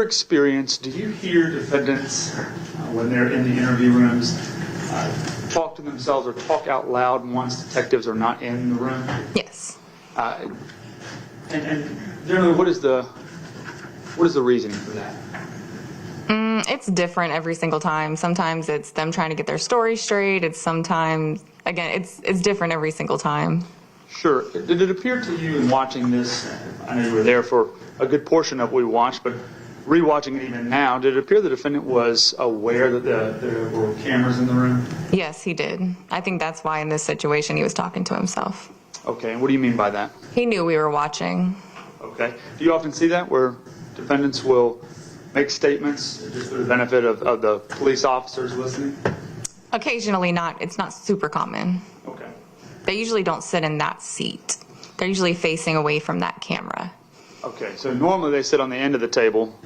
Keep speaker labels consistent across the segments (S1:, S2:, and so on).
S1: Experience, do you hear defendants when they're in the interview rooms talk to themselves or talk out loud once detectives are not in the room?
S2: Yes.
S1: And generally, what is the reasoning for that?
S2: It's different every single time. Sometimes it's them trying to get their story straight. It's sometimes, again, it's different every single time.
S1: Sure. Did it appear to you in watching this, I know you were there for a good portion of what we watched, but rewatching it even now, did it appear the defendant was aware that there were cameras in the room?
S2: Yes, he did. I think that's why in this situation he was talking to himself.
S1: Okay, and what do you mean by that?
S2: He knew we were watching.
S1: Okay. Do you often see that where defendants will make statements just for the benefit of the police officers listening?
S2: Occasionally not. It's not super common.
S1: Okay.
S2: They usually don't sit in that seat. They're usually facing away from that camera.
S1: Okay, so normally they sit on the end of the table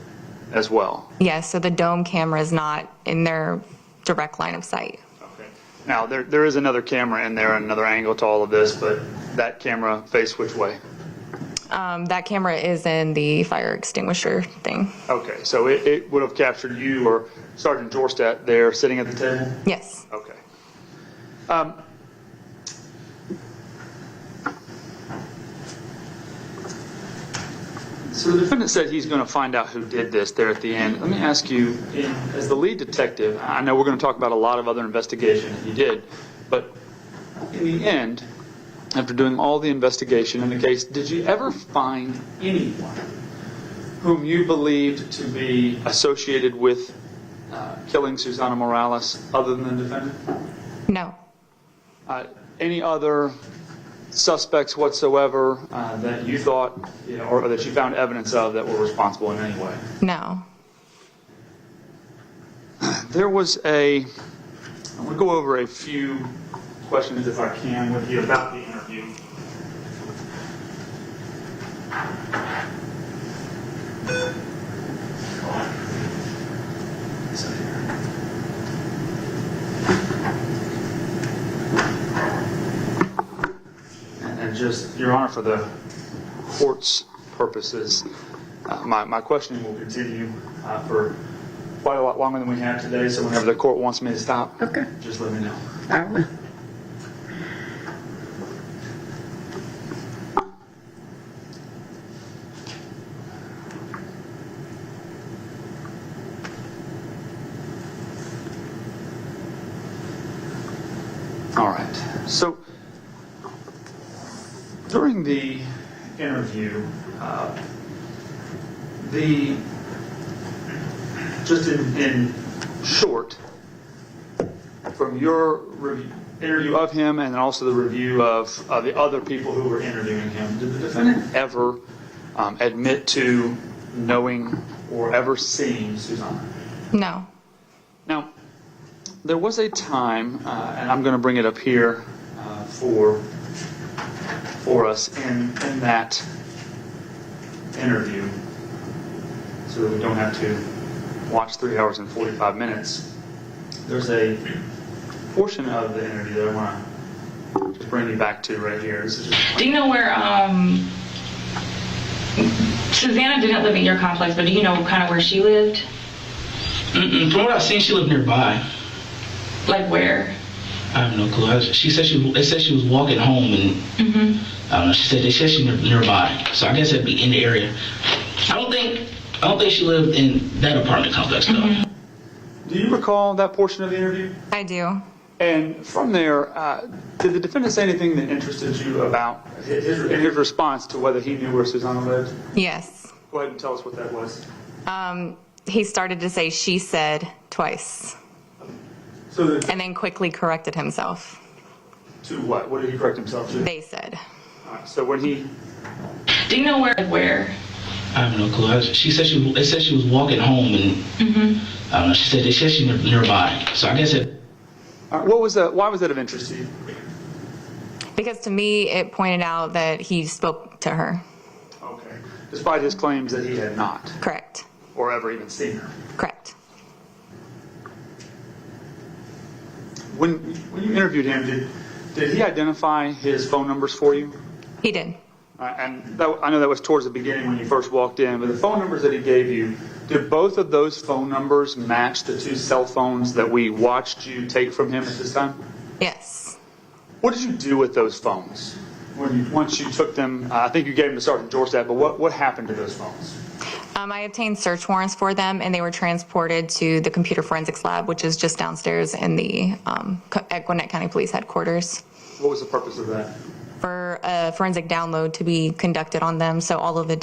S1: as well.
S2: Yes, so the dome camera is not in their direct line of sight.
S1: Okay. Now, there is another camera in there, another angle to all of this, but that camera face which way?
S2: That camera is in the fire extinguisher thing.
S1: Okay, so it would have captured you or Sergeant Jorstadt there sitting at the table?
S2: Yes.
S1: Okay. So the defendant said he's going to find out who did this there at the end. Let me ask you, as the lead detective, I know we're going to talk about a lot of other investigation that you did, but in the end, after doing all the investigation in the case, did you ever find anyone whom you believed to be associated with killing Susana Morales other than the defendant?
S2: No.
S1: Any other suspects whatsoever that you thought, or that you found evidence of that were responsible in any way?
S2: No.
S1: There was I'm going to go over a few questions, if I can, with you about the interview. And just, Your Honor, for the court's purposes, my questioning will continue for quite a lot longer than we have today, so whenever the court wants me to stop,
S3: okay,
S1: just let me know.
S3: I will.
S1: All right. So during the interview, just in short, from your interview of him and also the review of the other people who were interviewing him, did the defendant ever admit to knowing or ever seeing Susana?
S2: No.
S1: Now, there was a time, and I'm going to bring it up here for us in that interview, so that we don't have to watch 3 hours and 45 minutes. There's a portion of the interview that I want to just bring you back to right here. This is just
S4: do you know where Susana didn't live in your complex, but do you know kind of where she lived?
S5: From what I've seen, she lived nearby.
S4: Like where?
S5: I have no clue. They said she was walking home, and I don't know. They said she lived nearby, so I guess it'd be in the area. I don't think she lived in that apartment complex though.
S1: Do you recall that portion of the interview?
S2: I do.
S1: And from there, did the defendant say anything that interested you about his response to whether he knew where Susana lived?
S2: Yes.
S1: Go ahead and tell us what that was.
S2: He started to say she said twice.
S1: So
S2: And then quickly corrected himself.
S1: to what? What did he correct himself to?
S2: They said.
S1: So when he...
S4: Do you know where?
S5: I have no clue. They said she was walking home, and I don't know. They said she lived nearby, so I guess it.
S1: What was that? Why was that of interest to you?
S2: Because to me, it pointed out that he spoke to her.
S1: Okay. Despite his claims that he had not.
S2: Correct.
S1: Or ever even seen her.
S2: Correct.
S1: When you interviewed him, did he identify his phone numbers for you?
S2: He did.
S1: And I know that was towards the beginning when you first walked in, but the phone numbers that he gave you, Did both of those phone numbers match the two cell phones that we watched you take from him at this time?
S2: Yes.
S1: What did you do with those phones? Once you took them, I think you gave them to Sergeant Jorstad, but what happened to those phones?
S2: I obtained search warrants for them, and they were transported to the computer forensics lab, which is just downstairs in the at Gwinnett County Police Headquarters.
S1: What was the purpose of that?
S2: For a forensic download to be conducted on them, so all of the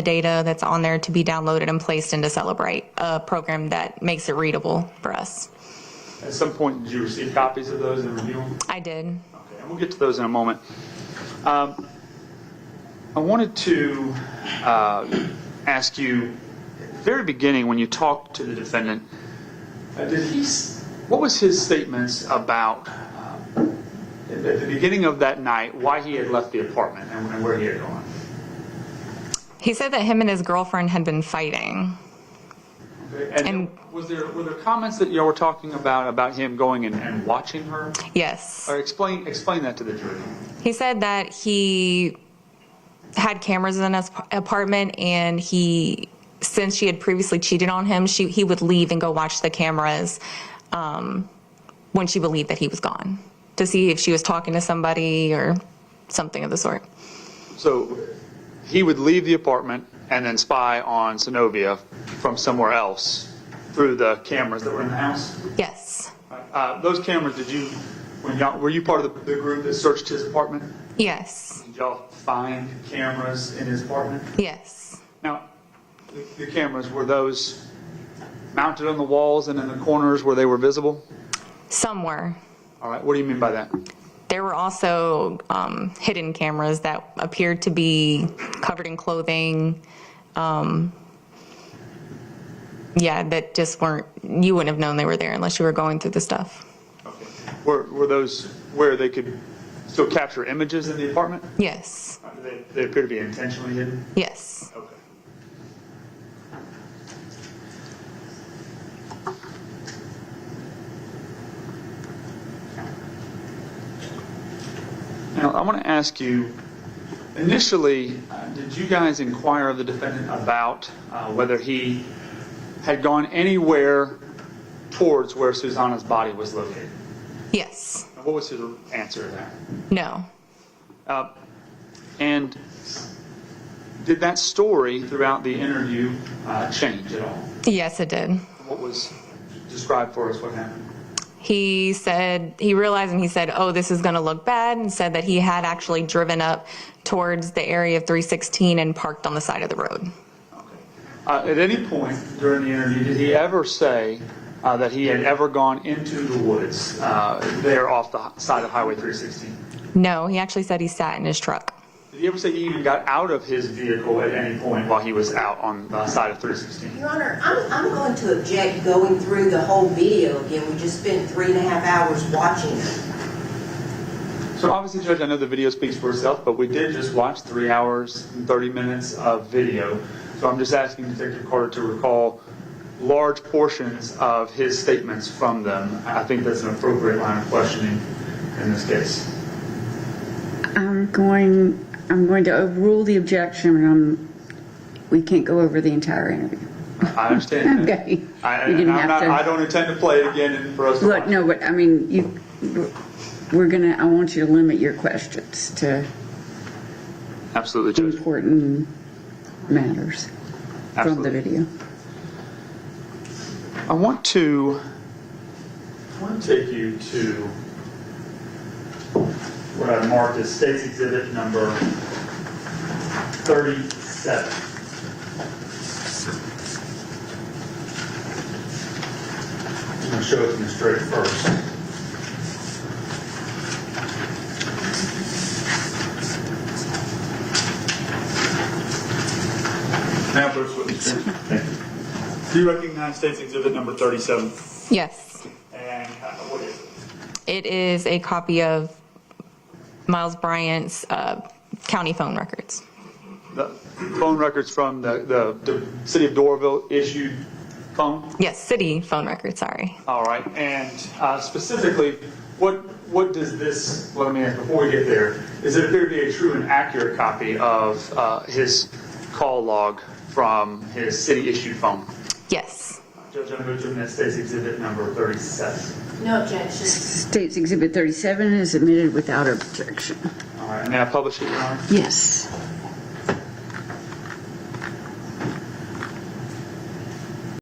S2: data that's on there to be downloaded and placed into Celebrate, a program that makes it readable for us.
S1: At some point, did you receive copies of those and review them?
S2: I did.
S1: Okay, and we'll get to those in a moment. I wanted to ask you, at the very beginning, when you talked to the defendant, what was his statements about, at the beginning of that night, why he had left the apartment and where he had gone?
S2: He said that him and his girlfriend had been fighting.
S1: Okay. And were there comments that you were talking about him going and watching her?
S2: Yes.
S1: Or explain that to the jury.
S2: He said that he had cameras in his apartment, and since she had previously cheated on him, he would leave and go watch the cameras when she believed that he was gone, to see if she was talking to somebody or something of the sort.
S1: So he would leave the apartment and then spy on Synovia from somewhere else through the cameras that were in the house?
S2: Yes.
S1: Those cameras, were you part of the group that searched his apartment?
S2: Yes.
S1: Did y'all find cameras in his apartment?
S2: Yes.
S1: Now, the cameras, were those mounted on the walls and in the corners where they were visible?
S2: Some were.
S1: All right, what do you mean by that?
S2: There were also hidden cameras that appeared to be covered in clothing. That just you wouldn't have known they were there unless you were going through the stuff.
S1: Okay. Were those where they could still capture images in the apartment?
S2: Yes.
S1: They appear to be intentionally hidden?
S2: Yes.
S1: Okay. Now, I want to ask you, initially, did you guys inquire of the defendant about whether he had gone anywhere towards where Susana's body was located?
S2: Yes.
S1: What was his answer to that?
S2: No.
S1: And did that story throughout the interview change at all?
S2: Yes, it did.
S1: What was described for us? What happened?
S2: He realized and he said, oh, this is going to look bad, and said that he had actually driven up towards the area of 316 and parked on the side of the road.
S1: Okay. At any point during the interview, did he ever say that he had ever gone into the woods there off the side of Highway 316?
S2: No, he actually said he sat in his truck.
S1: Did he ever say he even got out of his vehicle at any point while he was out on the side of 316?
S3: Your Honor, I'm going to object going through the whole video again. We just spent 3.5 hours watching it.
S1: So obviously, Judge, I know the video speaks for itself, but we did just watch 3 hours and 30 minutes of video. So I'm just asking Detective Carter to recall large portions of his statements from them. I think that's an appropriate line of questioning in this case.
S6: I'm going to overrule the objection, and we can't go over the entire interview.
S1: I understand that.
S6: Okay.
S1: I don't intend to play it again and for us to
S6: Look,
S1: watch.
S6: no, but I mean, I want you to limit your questions to
S1: Absolutely, Judge.
S6: important matters from the video.
S1: I want to take you to what I marked as State's Exhibit number 37. I'm going to show it to Ms. Drake first. Now, Bruce, witness. Thank you. Do you recognize State's Exhibit number 37?
S2: Yes.
S1: And what is it?
S2: It is a copy of Miles Bryant's county phone records.
S1: The phone records from the City of Doraville issued phone?
S2: Yes, city phone records, sorry.
S1: All right. And specifically, what does this, let me ask before we get there, does it appear to be a true and accurate copy of his call log from his city issued phone?
S2: Yes.
S1: Judge, I'm going to admit State's Exhibit number 37.
S3: No objection.
S6: State's Exhibit 37 is admitted without objection.
S1: All right, may I publish it, Your Honor?
S6: Yes.